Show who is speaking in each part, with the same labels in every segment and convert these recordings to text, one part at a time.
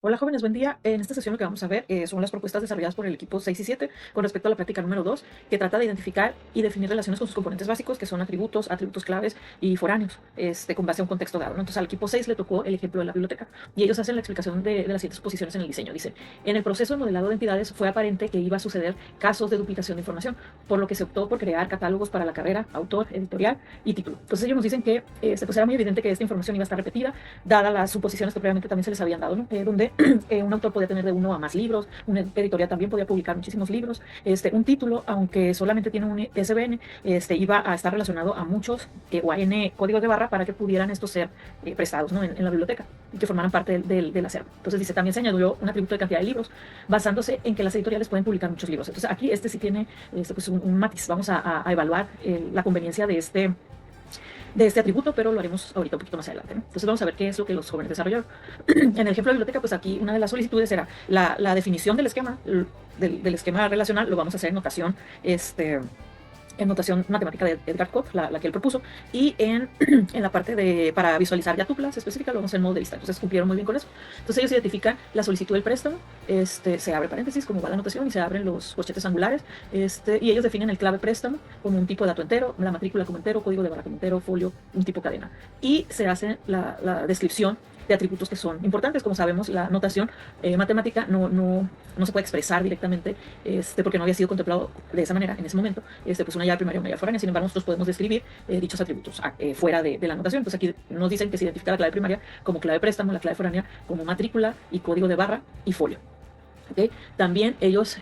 Speaker 1: Hola jóvenes, buen día. En esta sesión lo que vamos a ver son las propuestas desarrolladas por el equipo 6 y 7 con respecto a la práctica número 2, que trata de identificar y definir relaciones con sus componentes básicos, que son atributos, atributos claves y foráneos, con base a un contexto dado, ¿no? Entonces al equipo 6 le tocó el ejemplo de la biblioteca y ellos hacen la explicación de las siguientes posiciones en el diseño. Dicen, en el proceso de modelado de entidades fue aparente que iba a suceder casos de duplicación de información, por lo que se optó por crear catálogos para la carrera, autor, editorial y título. Entonces ellos nos dicen que pues era muy evidente que esta información iba a estar repetida, dadas las suposiciones que previamente también se les habían dado, ¿no? Donde un autor podía tener de uno a más libros, una editorial también podía publicar muchísimos libros, un título, aunque solamente tiene un ISBN, iba a estar relacionado a muchos o a N códigos de barra para que pudieran estos ser prestados, ¿no? en la biblioteca y que formaran parte del acervo. Entonces dice, también se añadió un atributo de cantidad de libros basándose en que las editoriales pueden publicar muchos libros. Entonces aquí sí tiene pues un matiz. Vamos a evaluar la conveniencia de este atributo, pero lo haremos ahorita un poquito más adelante, ¿no? Entonces vamos a ver qué es lo que los jóvenes desarrollaron. En el ejemplo de biblioteca, pues aquí una de las solicitudes era la definición del esquema, del esquema relacional, lo vamos a hacer en notación matemática de Edgar Codd, la que él propuso, y en la parte para visualizar ya tuplas específicas lo vamos a hacer en modo de lista. Entonces cumplieron muy bien con eso. Entonces ellos identifican la solicitud del préstamo, se abre paréntesis como va la anotación y se abren los corchetes angulares, y ellos definen el clave préstamo como un tipo de dato entero, la matrícula como entero, código de barra como entero, folio, un tipo cadena. Y se hace la descripción de atributos que son importantes. Como sabemos, la notación matemática no se puede expresar directamente porque no había sido contemplado de esa manera en ese momento, pues una llave primaria, una llave foránea. Sin embargo, nosotros podemos describir dichos atributos fuera de la notación. Entonces aquí nos dicen que se identifica la clave primaria como clave préstamo, la clave foránea como matrícula y código de barra y folio. ¿Okay? También ellos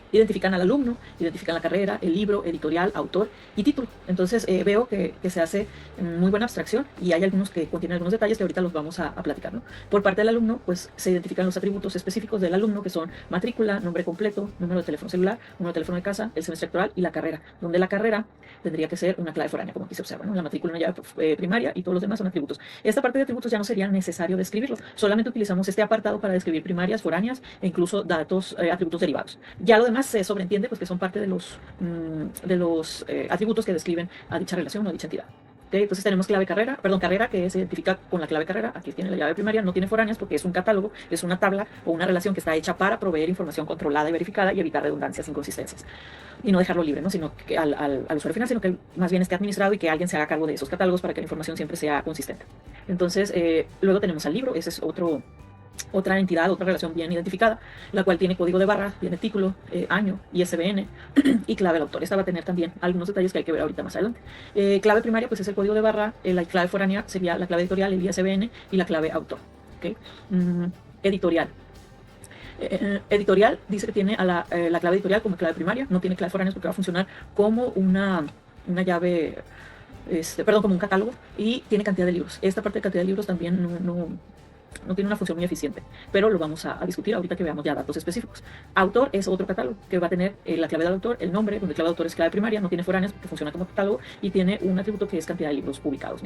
Speaker 1: identifican al alumno, identifican la carrera, el libro, editorial, autor y título. Entonces veo que se hace muy buena abstracción y hay algunos que contienen algunos detalles que ahorita los vamos a platicar, ¿no? Por parte del alumno, pues se identifican los atributos específicos del alumno, que son matrícula, nombre completo, número de teléfono celular, número de teléfono de casa, el semestre actual y la carrera, donde la carrera tendría que ser una clave foránea, como aquí se observa, ¿no? La matrícula, una llave primaria y todos los demás son atributos. Esta parte de atributos ya no sería necesario describirlo, solamente utilizamos este apartado para describir primarias, foráneas e incluso datos, atributos derivados. Ya lo demás se sobreentiende pues que son parte de los atributos que describen a dicha relación o a dicha entidad. ¿Okay? Entonces tenemos carrera, que se identifica con la clave carrera. Aquí tiene la llave primaria, no tiene foráneas porque es un catálogo, es una tabla o una relación que está hecha para proveer información controlada y verificada y evitar redundancias, inconsistencias. Y no dejarlo libre, ¿no? Sino que al usuario final, sino que más bien esté administrado y que alguien se haga cargo de esos catálogos para que la información siempre sea consistente. Entonces, luego tenemos al libro, ese es otra entidad, otra relación bien identificada, la cual tiene código de barra, tiene título, año, ISBN y clave del autor. Esta va a tener también algunos detalles que hay que ver ahorita más adelante. Clave primaria pues es el código de barra, la clave foránea sería la clave editorial, el ISBN y la clave autor. ¿Okay? Editorial. Editorial dice que tiene la clave editorial como clave primaria, no tiene clave foránea porque va a funcionar como una llave, como un catálogo, y tiene cantidad de libros. Esta parte de cantidad de libros también no tiene una función muy eficiente, pero lo vamos a discutir ahorita que veamos ya datos específicos. Autor es otro catálogo que va a tener la clave del autor, el nombre, donde clave de autor es clave primaria, no tiene foráneas porque funciona como catálogo y tiene un atributo que es cantidad de libros publicados.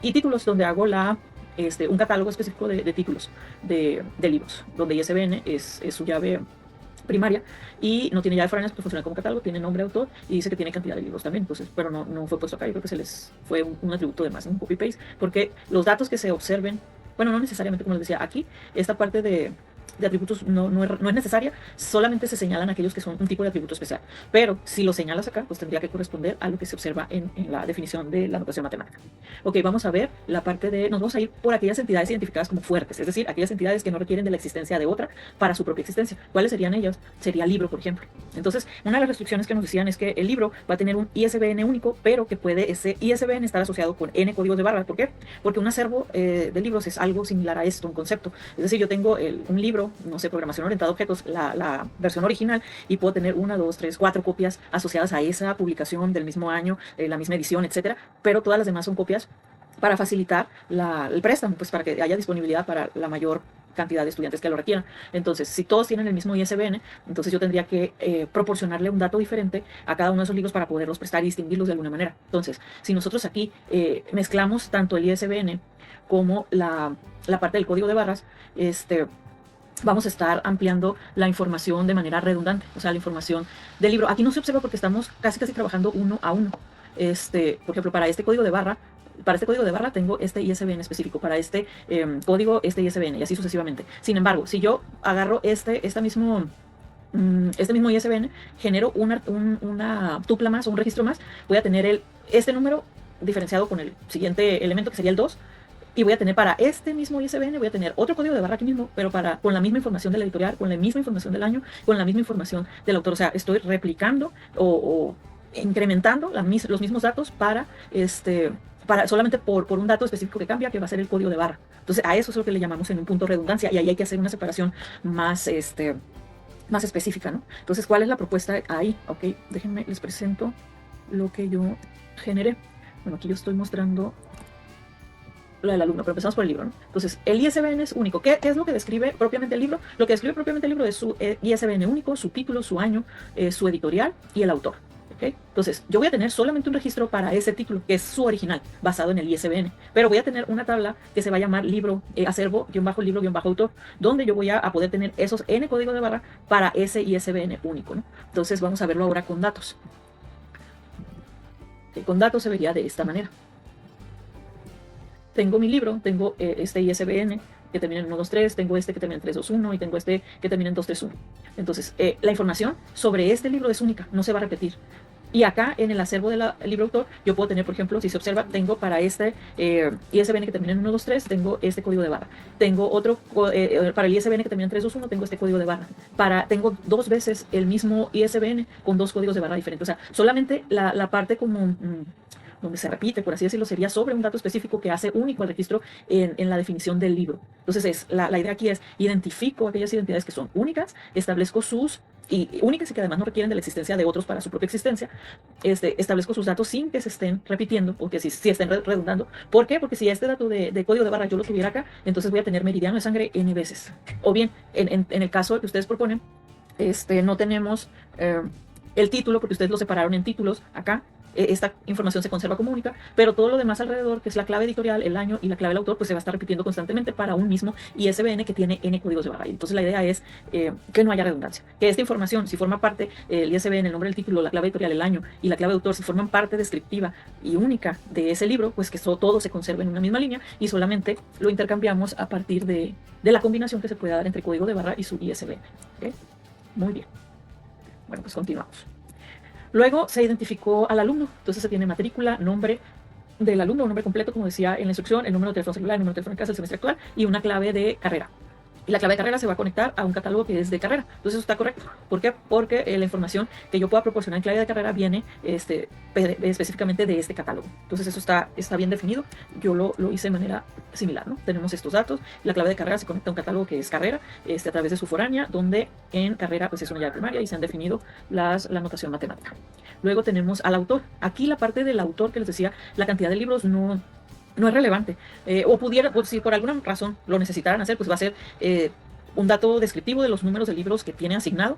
Speaker 1: Y títulos, donde hago un catálogo específico de títulos de libros, donde ISBN es su llave primaria y no tiene llave foráneas porque funciona como catálogo, tiene nombre, autor y dice que tiene cantidad de libros también. Entonces, pero no fue puesto acá, yo creo que se les fue un atributo de más, un copy-paste, porque los datos que se observen, bueno, no necesariamente, como les decía, aquí esta parte de atributos no es necesaria, solamente se señalan aquellos que son un tipo de atributo especial. Pero si lo señalas acá, pues tendría que corresponder a lo que se observa en la definición de la notación matemática. Ok, vamos a ver la parte nos vamos a ir por aquellas entidades identificadas como fuertes, es decir, aquellas entidades que no requieren de la existencia de otra para su propia existencia. ¿Cuáles serían ellas? Sería libro, por ejemplo. Entonces, una de las restricciones que nos decían es que el libro va a tener un ISBN único, pero que puede ese ISBN estar asociado con N códigos de barra. ¿Por qué? Porque un acervo de libros es algo similar a esto, un concepto. Es decir, yo tengo un libro, no sé, programación orientada a objetos, la versión original, y puedo tener 1, 2, 3, 4 copias asociadas a esa publicación del mismo año, la misma edición, etcétera, pero todas las demás son copias para facilitar el préstamo, pues para que haya disponibilidad para la mayor cantidad de estudiantes que lo requieran. Entonces, si todos tienen el mismo ISBN, entonces yo tendría que proporcionarle un dato diferente a cada uno de esos libros para poderlos prestar y distinguirlos de alguna manera. Entonces, si nosotros aquí mezclamos tanto el ISBN como la parte del código de barras, vamos a estar ampliando la información de manera redundante, o sea, la información del libro. Aquí no se observa porque estamos casi trabajando uno a uno. Por ejemplo, para este código de barra, para este código de barra tengo este ISBN específico, para este código este ISBN y así sucesivamente. Sin embargo, si yo agarro este mismo ISBN, genero una tupla más o un registro más, voy a tener este número diferenciado con el siguiente elemento que sería el 2, y voy a tener para este mismo ISBN, voy a tener otro código de barra aquí mismo, pero con la misma información de la editorial, con la misma información del año, con la misma información del autor. O sea, estoy replicando o incrementando los mismos datos para solamente por un dato específico que cambia, que va a ser el código de barra. Entonces, a eso es lo que le llamamos en un punto redundancia, y ahí hay que hacer una separación más, más específica, ¿no? Entonces, ¿cuál es la propuesta ahí? Ok, déjenme, les presento lo que yo generé. Bueno, aquí yo estoy mostrando lo del alumno, pero empezamos por el libro, ¿no? Entonces, el ISBN es único. ¿Qué es lo que describe propiamente el libro? Lo que describe propiamente el libro es su ISBN único, su título, su año, su editorial y el autor. ¿Okay? Entonces, yo voy a tener solamente un registro para ese título, que es su original, basado en el ISBN, pero voy a tener una tabla que se va a llamar libro, acervo-libro-autor, donde yo voy a poder tener esos N códigos de barra para ese ISBN único, ¿no? Entonces, vamos a verlo ahora con datos. Okay, con datos se vería de esta manera. Tengo mi libro, tengo este ISBN que termina en 123, tengo este que termina en 321 y tengo este que termina en 231. Entonces, la información sobre este libro es única, no se va a repetir. Y acá en el acervo del libro autor, yo puedo tener, por ejemplo, si se observa, tengo para este ISBN que termina en 123, tengo este código de barra. Tengo otro, para el ISBN que termina en 321, tengo este código de barra. Tengo 2 veces el mismo ISBN con 2 códigos de barra diferentes. O sea, solamente la parte como donde se repite, por así decirlo, sería sobre un dato específico que hace único el registro en la definición del libro. Entonces, la idea aquí es identifico aquellas identidades que son únicas, establezco únicas y que además no requieren de la existencia de otros para su propia existencia. Establezco sus datos sin que se estén repitiendo, porque si estén redundando. ¿Por qué? Porque si este dato de código de barra yo lo tuviera acá, entonces voy a tener meridiano de sangre n veces. O bien, en el caso que ustedes proponen, no tenemos el título, porque ustedes lo separaron en títulos acá. Esta información se conserva como única, pero todo lo demás alrededor, que es la clave editorial, el año y la clave del autor, pues se va a estar repitiendo constantemente para un mismo ISBN que tiene N códigos de barra. Entonces la idea es que no haya redundancia, que esta información, si forma parte, el ISBN, el nombre del título, la clave editorial, el año y la clave de autor, si forman parte descriptiva y única de ese libro, pues que todo se conserve en una misma línea y solamente lo intercambiamos a partir de la combinación que se puede dar entre código de barra y su ISBN. ¿Okay? Muy bien. Bueno, pues continuamos. Luego se identificó al alumno, entonces se tiene matrícula, nombre del alumno, nombre completo, como decía en la instrucción, el número de teléfono celular, el número de teléfono en casa, el semestre actual y una clave de carrera. Y la clave de carrera se va a conectar a un catálogo que es de carrera. Entonces eso está correcto. ¿Por qué? Porque la información que yo pueda proporcionar en clave de carrera viene específicamente de este catálogo. Entonces eso está bien definido. Yo lo hice de manera similar, ¿no? Tenemos estos datos. La clave de carrera se conecta a un catálogo que es carrera, a través de su foránea, donde en carrera pues es una llave primaria y se han definido la notación matemática. Luego tenemos al autor. Aquí la parte del autor que les decía, la cantidad de libros no es relevante, o si por alguna razón lo necesitaran hacer, pues va a ser un dato descriptivo de los números de libros que tiene asignado,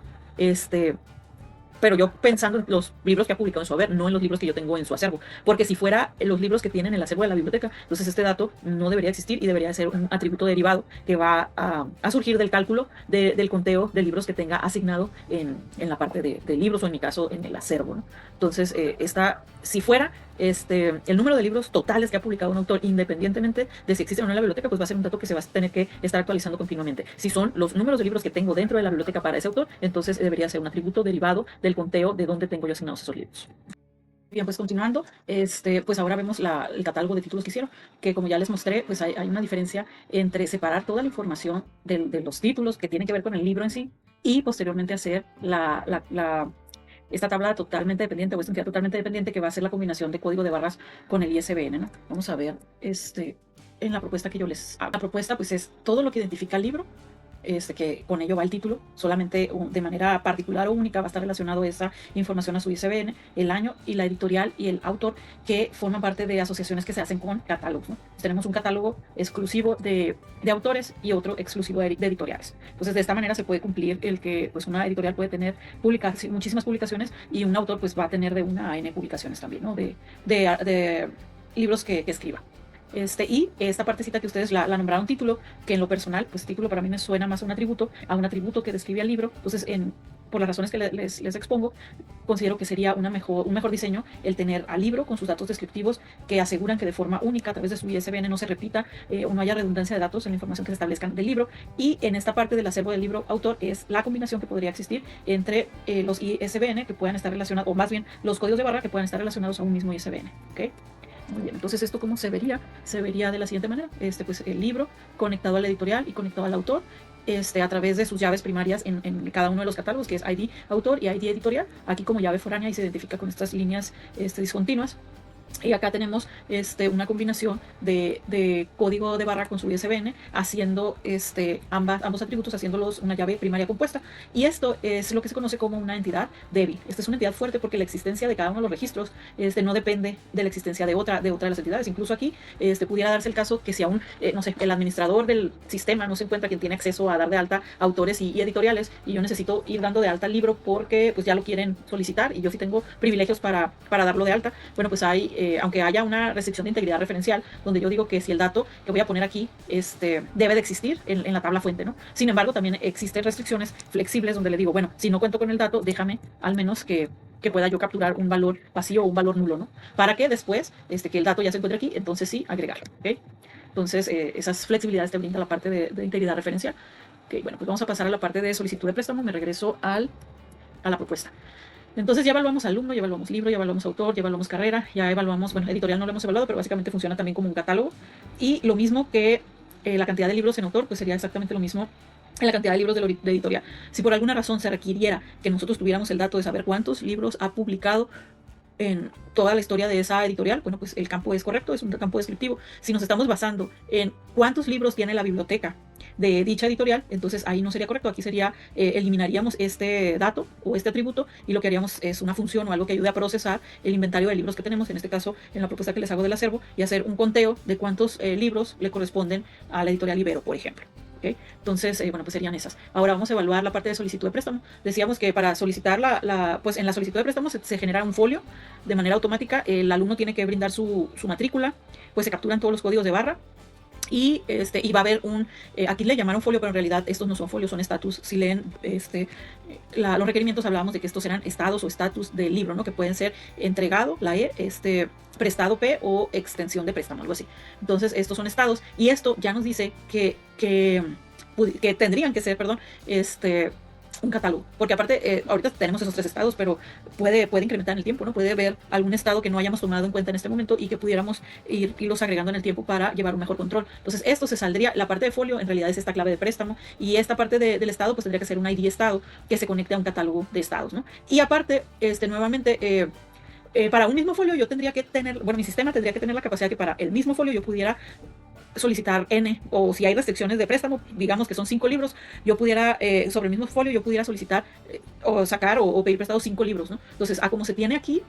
Speaker 1: pero yo pensando en los libros que ha publicado en su haber, no en los libros que yo tengo en su acervo, porque si fuera los libros que tienen en el acervo de la biblioteca, entonces este dato no debería existir y debería ser un atributo derivado que va a surgir del cálculo del conteo de libros que tenga asignado en la parte de libros, o en mi caso en el acervo, ¿no? Entonces, si fuera el número de libros totales que ha publicado un autor, independientemente de si existen o no en la biblioteca, pues va a ser un dato que se va a tener que estar actualizando continuamente. Si son los números de libros que tengo dentro de la biblioteca para ese autor, entonces debería ser un atributo derivado del conteo de dónde tengo yo asignados esos libros. Bien, pues continuando, pues ahora vemos el catálogo de títulos que hicieron, que como ya les mostré, pues hay una diferencia entre separar toda la información de los títulos que tienen que ver con el libro en sí y posteriormente hacer esta tabla totalmente dependiente, o esta entidad totalmente dependiente, que va a ser la combinación de código de barras con el ISBN, ¿no? Vamos a ver en la propuesta que yo les hago. La propuesta pues es todo lo que identifica el libro, que con ello va el título, solamente de manera particular o única va a estar relacionado esa información a su ISBN, el año y la editorial y el autor, que forman parte de asociaciones que se hacen con catálogos, ¿no? Pues tenemos un catálogo exclusivo de autores y otro exclusivo de editoriales. Entonces de esta manera se puede cumplir el que pues una editorial puede tener muchísimas publicaciones y un autor pues va a tener de una a N publicaciones también, ¿no? de libros que escriba. Y esta partecita que ustedes la nombraron título, que en lo personal, pues título para mí me suena más a un atributo que describe el libro. Entonces, por las razones que les expongo, considero que sería un mejor diseño el tener al libro con sus datos descriptivos que aseguran que de forma única a través de su ISBN no se repita o no haya redundancia de datos en la información que se establezcan del libro. Y en esta parte del acervo del libro autor es la combinación que podría existir entre los ISBN que puedan estar relacionados, o más bien los códigos de barra que puedan estar relacionados a un mismo ISBN. ¿Okay? Muy bien, entonces esto cómo se vería de la siguiente manera, pues el libro conectado al editorial y conectado al autor, a través de sus llaves primarias en cada uno de los catálogos, que es ID autor y ID editorial, aquí como llave foránea y se identifica con estas líneas discontinuas. Y acá tenemos una combinación de código de barra con su ISBN, haciendo ambos atributos, haciéndolos una llave primaria compuesta. Y esto es lo que se conoce como una entidad débil. Esta es una entidad fuerte porque la existencia de cada uno de los registros no depende de la existencia de otra de las entidades. Incluso aquí pudiera darse el caso que si aún, no sé, el administrador del sistema no se encuentra quien tiene acceso a dar de alta autores y editoriales, y yo necesito ir dando de alta el libro porque pues ya lo quieren solicitar y yo sí tengo privilegios para darlo de alta. Bueno, pues hay aunque haya una restricción de integridad referencial, donde yo digo que si el dato que voy a poner aquí debe de existir en la tabla fuente, ¿no? Sin embargo, también existen restricciones flexibles donde le digo, bueno, si no cuento con el dato, déjame al menos que pueda yo capturar un valor vacío o un valor nulo, ¿no? Para que después, que el dato ya se encuentre aquí, entonces sí, agregarlo, ¿ok? Entonces, esas flexibilidades te brinda la parte de integridad referencial. Ok, bueno, pues vamos a pasar a la parte de solicitud de préstamo. Me regreso a la propuesta. Entonces ya evaluamos alumno, ya evaluamos libro, ya evaluamos autor, ya evaluamos carrera, ya evaluamos, bueno, editorial no lo hemos evaluado, pero básicamente funciona también como un catálogo. Y lo mismo que la cantidad de libros en autor, pues sería exactamente lo mismo en la cantidad de libros de editorial. Si por alguna razón se requiriera que nosotros tuviéramos el dato de saber cuántos libros ha publicado en toda la historia de esa editorial, bueno, pues el campo es correcto, es un campo descriptivo. Si nos estamos basando en cuántos libros tiene la biblioteca de dicha editorial, entonces ahí no sería correcto. Aquí sería, eliminaríamos este dato o este atributo y lo que haríamos es una función o algo que ayude a procesar el inventario de libros que tenemos, en este caso en la propuesta que les hago del acervo, y hacer un conteo de cuántos libros le corresponden a la editorial Ibero, por ejemplo. ¿Okay? Entonces, bueno, pues serían esas. Ahora vamos a evaluar la parte de solicitud de préstamo. Decíamos que para solicitar pues en la solicitud de préstamo se genera un folio de manera automática. El alumno tiene que brindar su matrícula, pues se capturan todos los códigos de barra. Y va a haber aquí le llamaron folio, pero en realidad estos no son folios, son estatus. Si leen los requerimientos, hablábamos de que estos eran estados o estatus del libro, ¿no? Que pueden ser entregado, la E, prestado P o extensión de préstamo, algo así. Entonces, estos son estados, y esto ya nos dice que tendrían que ser, perdón, un catálogo, porque aparte ahorita tenemos esos 3 estados, pero puede incrementar en el tiempo, ¿no? Puede haber algún estado que no hayamos tomado en cuenta en este momento y que pudiéramos irlos agregando en el tiempo para llevar un mejor control. Entonces esto se saldría, la parte de folio en realidad es esta clave de préstamo, y esta parte del estado pues tendría que ser un ID estado que se conecte a un catálogo de estados, ¿no? Y aparte, nuevamente, para un mismo folio yo tendría que tener, bueno, mi sistema tendría que tener la capacidad que para el mismo folio yo pudiera solicitar N, o si hay restricciones de préstamo, digamos que son 5 libros, yo pudiera, sobre el mismo folio, yo pudiera solicitar o sacar o pedir prestado 5 libros, ¿no? Entonces, como se tiene aquí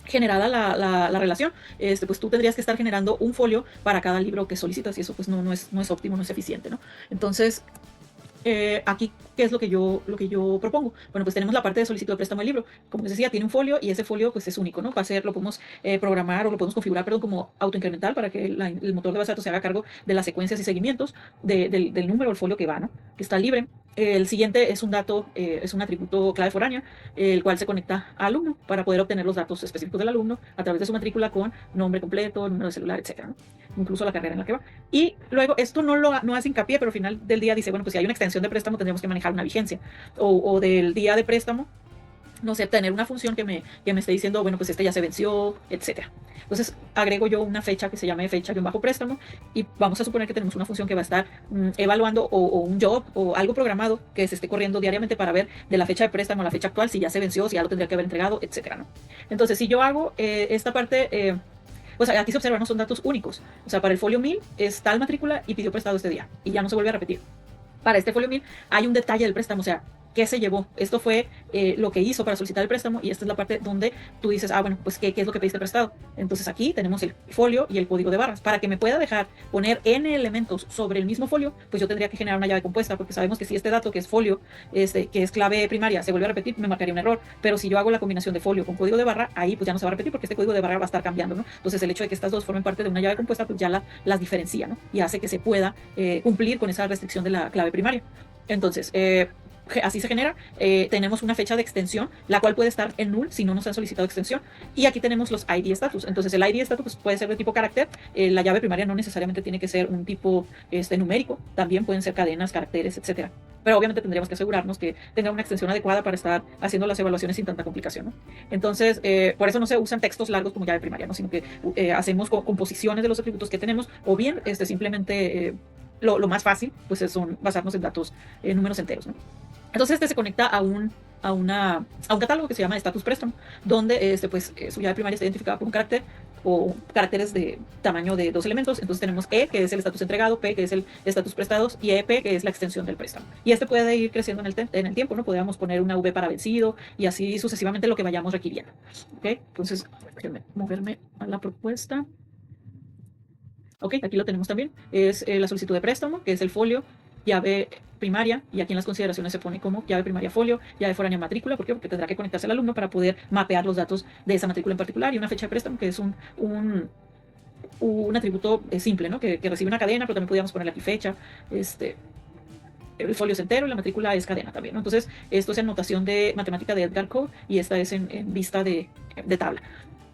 Speaker 1: generada la relación, pues tú tendrías que estar generando un folio para cada libro que solicitas, y eso pues no es óptimo, no es eficiente, ¿no? Entonces, aquí, ¿qué es lo que yo propongo? Bueno, pues tenemos la parte de solicitud de préstamo del libro. Como les decía, tiene un folio, y ese folio pues es único, ¿no? Lo podemos programar, o lo podemos configurar, perdón, como autoincremental, para que el motor de base de datos se haga cargo de las secuencias y seguimientos del número del folio que va, ¿no? Que está libre. El siguiente es un dato, es un atributo clave foránea, el cual se conecta al alumno para poder obtener los datos específicos del alumno a través de su matrícula, con nombre completo, número de celular, etcétera, ¿no? Incluso la carrera en la que va. Y luego, esto no hace hincapié, pero al final del día dice, bueno, pues si hay una extensión de préstamo, tendríamos que manejar una vigencia, o del día de préstamo, no sé, tener una función que me esté diciendo, bueno, pues ya se venció, etcétera. Entonces, agrego yo una fecha que se llame fecha-préstamo, y vamos a suponer que tenemos una función que va a estar evaluando, o un job, o algo programado que se esté corriendo diariamente para ver de la fecha de préstamo a la fecha actual, si ya se venció, si ya lo tendría que haber entregado, etcétera, ¿no? Entonces, si yo hago esta parte, pues aquí se observan, no son datos únicos. O sea, para el folio 1000 es tal matrícula y pidió prestado este día, y ya no se vuelve a repetir. Para este folio 1000 hay un detalle del préstamo, o sea, ¿qué se llevó? Esto fue lo que hizo para solicitar el préstamo, y esta es la parte donde tú dices, bueno, pues ¿qué es lo que pediste prestado? Entonces aquí tenemos el folio y el código de barras. Para que me pueda dejar poner N elementos sobre el mismo folio, pues yo tendría que generar una llave compuesta, porque sabemos que si este dato, que es folio, que es clave primaria, se vuelve a repetir, me marcaría un error. Pero si yo hago la combinación de folio con código de barra, ahí pues ya no se va a repetir, porque este código de barra va a estar cambiando, ¿no? Entonces el hecho de que estas dos formen parte de una llave compuesta, pues ya las diferencia, ¿no? Y hace que se pueda cumplir con esa restricción de la clave primaria. Entonces, así se genera. Tenemos una fecha de extensión, la cual puede estar en null si no nos han solicitado extensión. Y aquí tenemos los ID status. Entonces el ID status pues, puede ser de tipo carácter. La llave primaria no necesariamente tiene que ser un tipo numérico, también pueden ser cadenas, caracteres, etcétera. Pero obviamente tendríamos que asegurarnos que tenga una extensión adecuada para estar haciendo las evaluaciones sin tanta complicación, ¿no? Entonces, por eso no se usan textos largos como llave primaria, ¿no? Sino que hacemos composiciones de los atributos que tenemos, o bien simplemente lo más fácil pues es basarnos en datos, números enteros, ¿no? Entonces se conecta a un catálogo que se llama Status Preston, donde pues, su llave primaria está identificada por un carácter o caracteres de tamaño de 2 elementos. Entonces tenemos E, que es el estatus entregado, P, que es el estatus prestados, y EP, que es la extensión del préstamo. Y puede ir creciendo en el tiempo, ¿no? Podríamos poner una V para vencido y así sucesivamente lo que vayamos requiriendo. ¿Ok? Entonces, déjenme moverme a la propuesta. Ok, aquí lo tenemos también. Es la solicitud de préstamo, que es el folio, llave primaria, y aquí en las consideraciones se pone como llave primaria folio, llave foránea matrícula. ¿Por qué? Porque tendrá que conectarse el alumno para poder mapear los datos de esa matrícula en particular, y una fecha de préstamo, que es un atributo simple, ¿no? Que recibe una cadena, pero también podríamos ponerle aquí fecha. El folio es entero y la matrícula es cadena también, ¿no? Entonces, esto es en notación de matemática de Edgar Code y esta es en vista de tabla.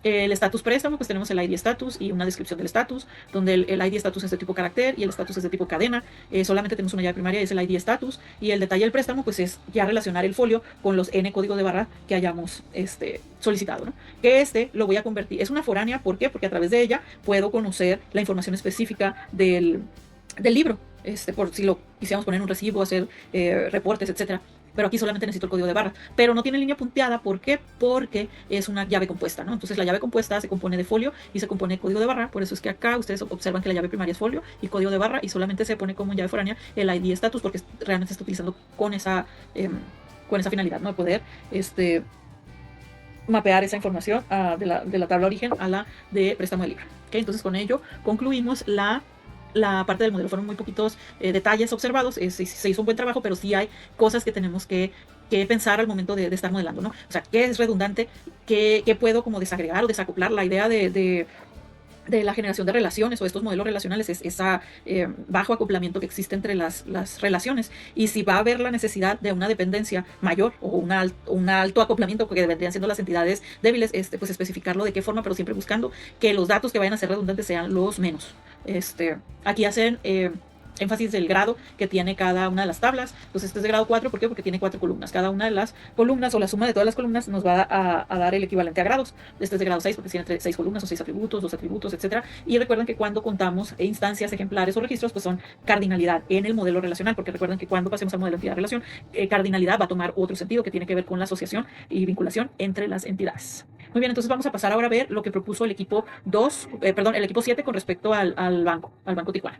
Speaker 1: El estatus préstamo, pues tenemos el ID status y una descripción del estatus, donde el ID status es de tipo carácter y el estatus es de tipo cadena. Solamente tenemos una llave primaria, es el ID status, y el detalle del préstamo pues es ya relacionar el folio con los n códigos de barra que hayamos solicitado, ¿no? Que lo voy a convertir, es una foránea. ¿Por qué? Porque a través de ella puedo conocer la información específica del libro, por si lo quisiéramos poner en un recibo, hacer reportes, etcétera. Pero aquí solamente necesito el código de barra, pero no tiene línea punteada. ¿Por qué? Porque es una llave compuesta, ¿no? Entonces la llave compuesta se compone de folio y se compone de código de barra. Por eso es que acá ustedes observan que la llave primaria es folio y código de barra, y solamente se pone como llave foránea el ID status, porque realmente se está utilizando con esa finalidad, ¿no? De poder mapear esa información de la tabla origen a la de préstamo de libro. ¿Okay? Entonces con ello concluimos la parte del modelo. Fueron muy poquitos detalles observados. Se hizo un buen trabajo, pero sí hay cosas que tenemos que pensar al momento de estar modelando, ¿no? O sea, ¿qué es redundante? ¿Qué puedo como desagregar o desacoplar? La idea de la generación de relaciones o estos modelos relacionales es ese bajo acoplamiento que existe entre las relaciones, y si va a haber la necesidad de una dependencia mayor o un alto acoplamiento, que vendrían siendo las entidades débiles, pues especificarlo de qué forma, pero siempre buscando que los datos que vayan a ser redundantes sean los menos. Aquí hacen énfasis del grado que tiene cada una de las tablas. Entonces este es de grado 4, ¿por qué? Porque tiene 4 columnas. Cada una de las columnas o la suma de todas las columnas nos va a dar el equivalente a grados. Este es de grado 6 porque tiene 6 columnas o 6 atributos, 2 atributos, etc. Y recuerden que cuando contamos instancias, ejemplares o registros, pues son cardinalidad en el modelo relacional, porque recuerden que cuando pasemos al modelo entidad-relación, cardinalidad va a tomar otro sentido que tiene que ver con la asociación y vinculación entre las entidades. Muy bien, entonces vamos a pasar ahora a ver lo que propuso el equipo 7 con respecto al banco Tijuana.